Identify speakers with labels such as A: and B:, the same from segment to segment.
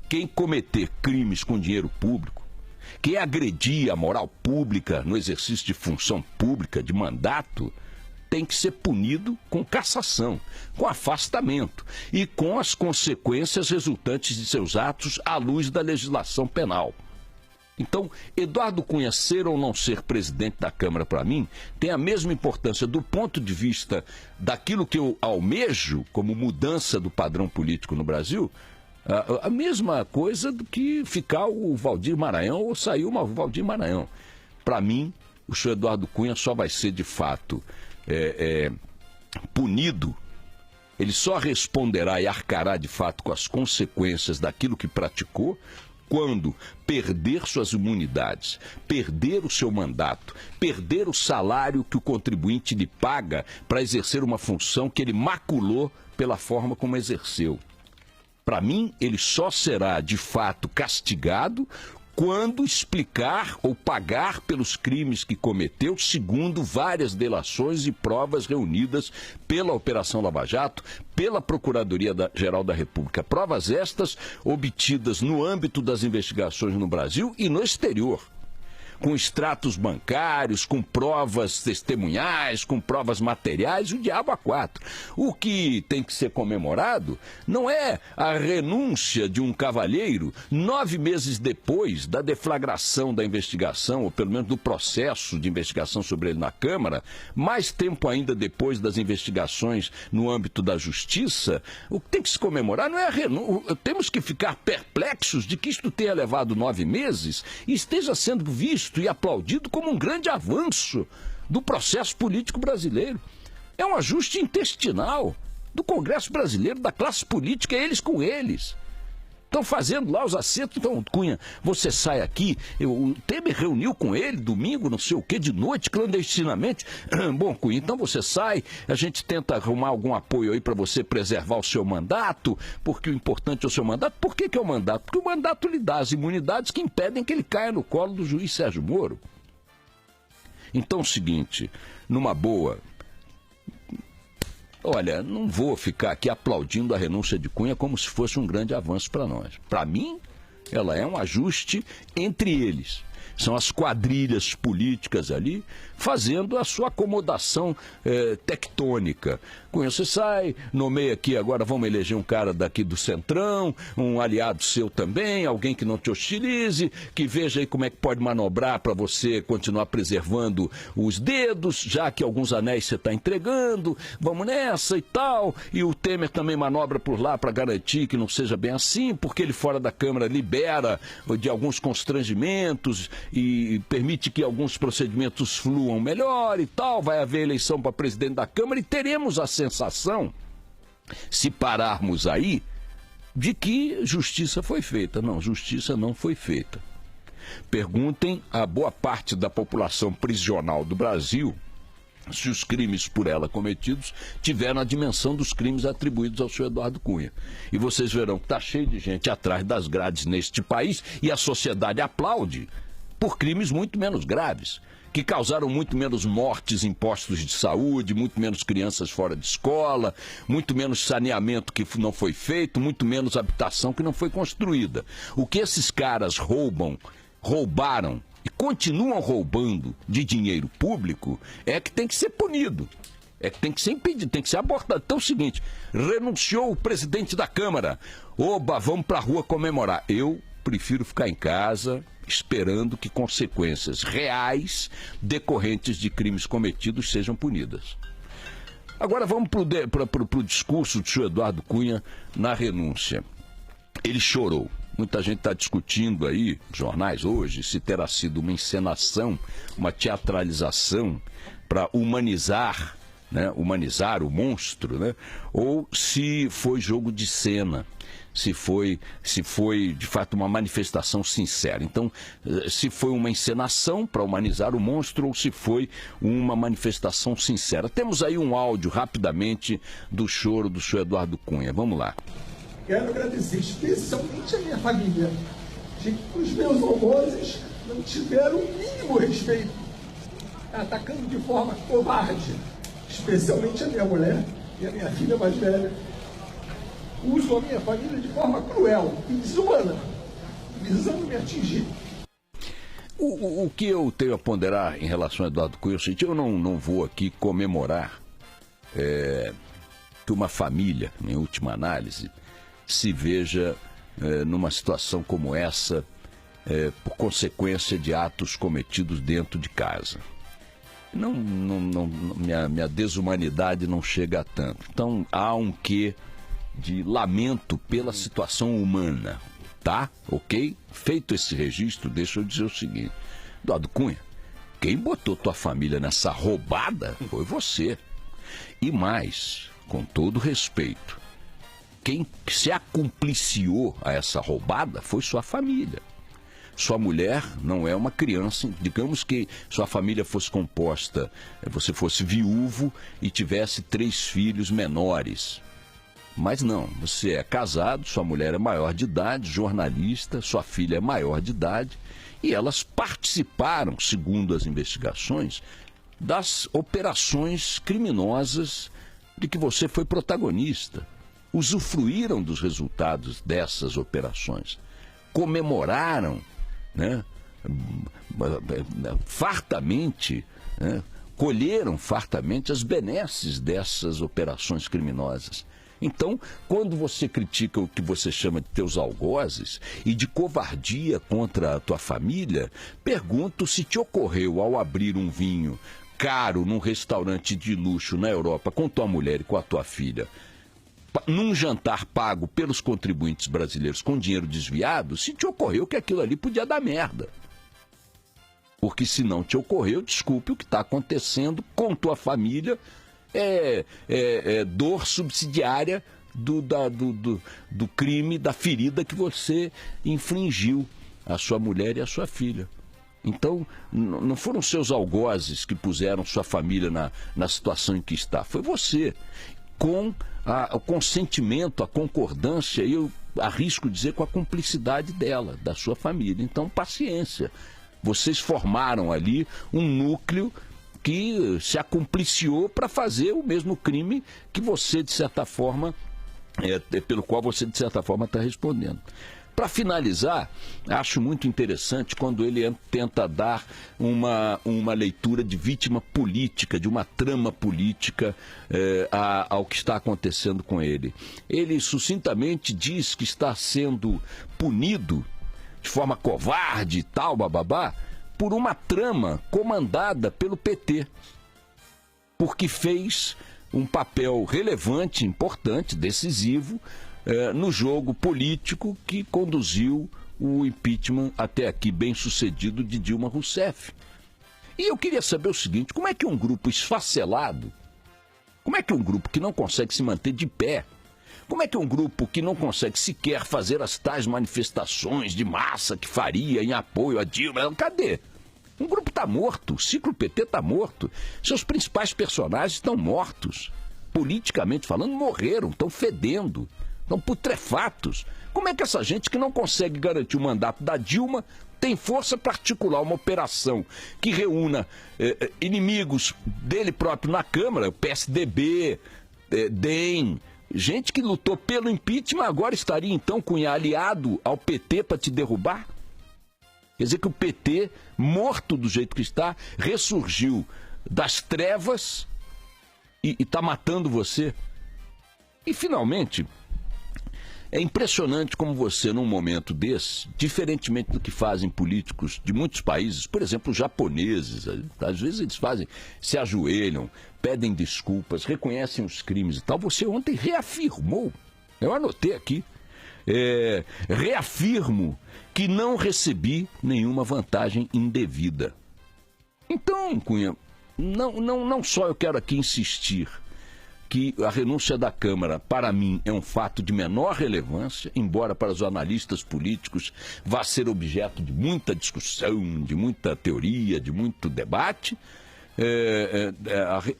A: quem cometer crimes com dinheiro público, quem agredir a moral pública no exercício de função pública, de mandato, tem que ser punido com cassação, com afastamento e com as consequências resultantes de seus atos à luz da legislação penal. Então, Eduardo Cunha ser ou não ser presidente da Câmara, para mim, tem a mesma importância do ponto de vista daquilo que eu almejo como mudança do padrão político no Brasil, a mesma coisa do que ficar o Waldir Maranhão ou sair o Waldir Maranhão. Para mim, o senhor Eduardo Cunha só vai ser, de fato, punido, ele só responderá e arcará, de fato, com as consequências daquilo que praticou, quando perder suas imunidades, perder o seu mandato, perder o salário que o contribuinte lhe paga para exercer uma função que ele maculou pela forma como exerceu. Para mim, ele só será, de fato, castigado quando explicar ou pagar pelos crimes que cometeu, segundo várias delações e provas reunidas pela Operação Lava Jato, pela Procuradoria-Geral da República. Provas estas obtidas no âmbito das investigações no Brasil e no exterior, com extratos bancários, com provas testemunhais, com provas materiais, o diabo a quatro. O que tem que ser comemorado não é a renúncia de um cavalheiro 9 meses depois da deflagração da investigação, ou pelo menos do processo de investigação sobre ele na Câmara, mais tempo ainda depois das investigações no âmbito da Justiça. O que tem que se comemorar não é a renúncia. Temos que ficar perplexos de que isto tenha levado 9 meses e esteja sendo visto e aplaudido como um grande avanço do processo político brasileiro. É um ajuste intestinal do Congresso brasileiro, da classe política, eles com eles. Estão fazendo lá os acertos. Então, Cunha, você sai aqui, o Temer reuniu com ele domingo, não sei o quê, de noite, clandestinamente. Bom, Cunha, então você sai, a gente tenta arrumar algum apoio aí para você preservar o seu mandato, porque o importante é o seu mandato. Por que é o mandato? Porque o mandato lhe dá as imunidades que impedem que ele caia no colo do juiz Sérgio Moro. Então é o seguinte, numa boa, olha, não vou ficar aqui aplaudindo a renúncia de Cunha como se fosse um grande avanço para nós. Para mim, ela é um ajuste entre eles. São as quadrilhas políticas ali fazendo a sua acomodação tectônica. Cunha, você sai, nomeia aqui, agora vamos eleger um cara daqui do Centrão, um aliado seu também, alguém que não te hostilize, que veja aí como é que pode manobrar para você continuar preservando os dedos, já que alguns anéis você está entregando, vamos nessa e tal. E o Temer também manobra por lá para garantir que não seja bem assim, porque ele fora da Câmara libera de alguns constrangimentos e permite que alguns procedimentos fluam melhor e tal, vai haver eleição para presidente da Câmara e teremos a sensação, se pararmos aí, de que justiça foi feita. Não, justiça não foi feita. Perguntem a boa parte da população prisional do Brasil se os crimes por ela cometidos tiveram a dimensão dos crimes atribuídos ao senhor Eduardo Cunha. E vocês verão que está cheio de gente atrás das grades neste país e a sociedade aplaude por crimes muito menos graves, que causaram muito menos mortes em postos de saúde, muito menos crianças fora de escola, muito menos saneamento que não foi feito, muito menos habitação que não foi construída. O que esses caras roubaram e continuam roubando de dinheiro público é que tem que ser punido, é que tem que ser impedido, tem que ser abortado. Então é o seguinte, renunciou o presidente da Câmara, oba, vamos para a rua comemorar. Eu prefiro ficar em casa esperando que consequências reais decorrentes de crimes cometidos sejam punidas. Agora vamos para o discurso do senhor Eduardo Cunha na renúncia. Ele chorou. Muita gente está discutindo aí, jornais hoje, se terá sido uma encenação, uma teatralização para humanizar, né, humanizar o monstro, né, ou se foi jogo de cena. Se foi de fato uma manifestação sincera. Então, se foi uma encenação para humanizar o monstro ou se foi uma manifestação sincera. Temos aí um áudio rapidamente do choro do senhor Eduardo Cunha. Vamos lá.
B: Quero agradecer especialmente a minha família, de que os meus algozes não tiveram o mínimo respeito, atacando de forma covarde, especialmente a minha mulher e a minha filha mais velha. usam a minha família de forma cruel e desumana, visando me atingir.
A: O que eu tenho a ponderar em relação a Eduardo Cunha é o seguinte: eu não vou aqui comemorar que uma família, em última análise, se veja numa situação como essa por consequência de atos cometidos dentro de casa. Minha desumanidade não chega a tanto. Então há um quê de lamento pela situação humana. Tá? Ok? Feito esse registro, deixa eu dizer o seguinte: Eduardo Cunha, quem botou tua família nessa roubada foi você. E mais, com todo respeito, quem se acumpliciou a essa roubada foi sua família. Sua mulher não é uma criança. Digamos que sua família fosse composta, você fosse viúvo e tivesse 3 filhos menores. Mas não, você é casado, sua mulher é maior de idade, jornalista, sua filha é maior de idade, e elas participaram, segundo as investigações, das operações criminosas de que você foi protagonista. Usufruíram dos resultados dessas operações, comemoraram, né, fartamente, né, colheram fartamente as benesses dessas operações criminosas. Então, quando você critica o que você chama de teus algozes e de covardia contra a tua família, pergunto se te ocorreu, ao abrir um vinho caro num restaurante de luxo na Europa com tua mulher e com a tua filha, num jantar pago pelos contribuintes brasileiros com dinheiro desviado, se te ocorreu que aquilo ali podia dar merda. Porque se não te ocorreu, desculpe, o que está acontecendo com tua família dor subsidiária do crime, da ferida que você infligiu à sua mulher e à sua filha. Então, não foram seus algozes que puseram sua família na situação em que está, foi você, com o consentimento, a concordância, e eu arrisco dizer com a cumplicidade dela, da sua família. Então, paciência, vocês formaram ali um núcleo que se acumpliciou para fazer o mesmo crime que você, de certa forma, pelo qual você, de certa forma, está respondendo. Para finalizar, acho muito interessante quando ele tenta dar uma leitura de vítima política, de uma trama política ao que está acontecendo com ele. Ele sucintamente diz que está sendo punido de forma covarde e tal, bababá, por uma trama comandada pelo PT, porque fez um papel relevante, importante, decisivo, no jogo político que conduziu o impeachment até aqui bem sucedido de Dilma Rousseff. E eu queria saber o seguinte: como é que um grupo esfacelado, como é que um grupo que não consegue se manter de pé, como é que um grupo que não consegue sequer fazer as tais manifestações de massa que faria em apoio a Dilma, cadê? Um grupo está morto, o ciclo PT está morto, seus principais personagens estão mortos, politicamente falando, morreram, estão fedendo, estão putrefatos. Como é que essa gente que não consegue garantir o mandato da Dilma tem força para articular uma operação que reúna inimigos dele próprio na Câmara, o PSDB, DEM, gente que lutou pelo impeachment, agora estaria então aliado ao PT para te derrubar? Quer dizer que o PT, morto do jeito que está, ressurgiu das trevas e está matando você. E, finalmente, é impressionante como você, num momento desse, diferentemente do que fazem políticos de muitos países, por exemplo, os japoneses, às vezes eles se ajoelham, pedem desculpas, reconhecem os crimes e tal. Você ontem reafirmou, eu anotei aqui, reafirmo que não recebi nenhuma vantagem indevida. Então, Cunha, não só eu quero aqui insistir que a renúncia da Câmara, para mim, é um fato de menor relevância, embora para os analistas políticos vá ser objeto de muita discussão, de muita teoria, de muito debate.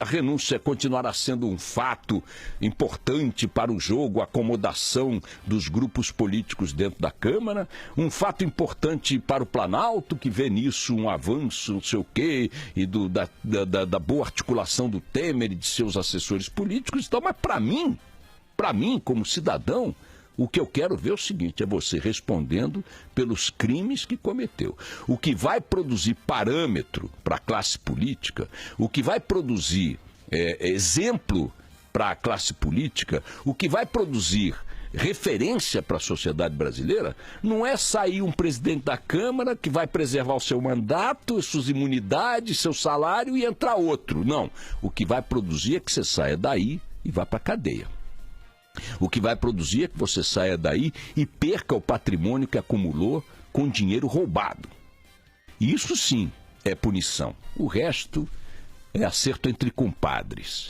A: A renúncia continuará sendo um fato importante para o jogo, a acomodação dos grupos políticos dentro da Câmara, um fato importante para o Planalto, que vê nisso um avanço, não sei o quê, e da boa articulação do Temer e de seus assessores políticos. Então, mas para mim, Para mim, como cidadão, o que eu quero ver é o seguinte, é você respondendo pelos crimes que cometeu. O que vai produzir parâmetro para a classe política, o que vai produzir exemplo para a classe política, o que vai produzir referência para a sociedade brasileira, não é sair um presidente da Câmara que vai preservar o seu mandato, suas imunidades, seu salário e entrar outro. Não. O que vai produzir é que você saia daí e vá para a cadeia. O que vai produzir é que você saia daí e perca o patrimônio que acumulou com dinheiro roubado. Isso sim é punição. O resto é acerto entre compadres.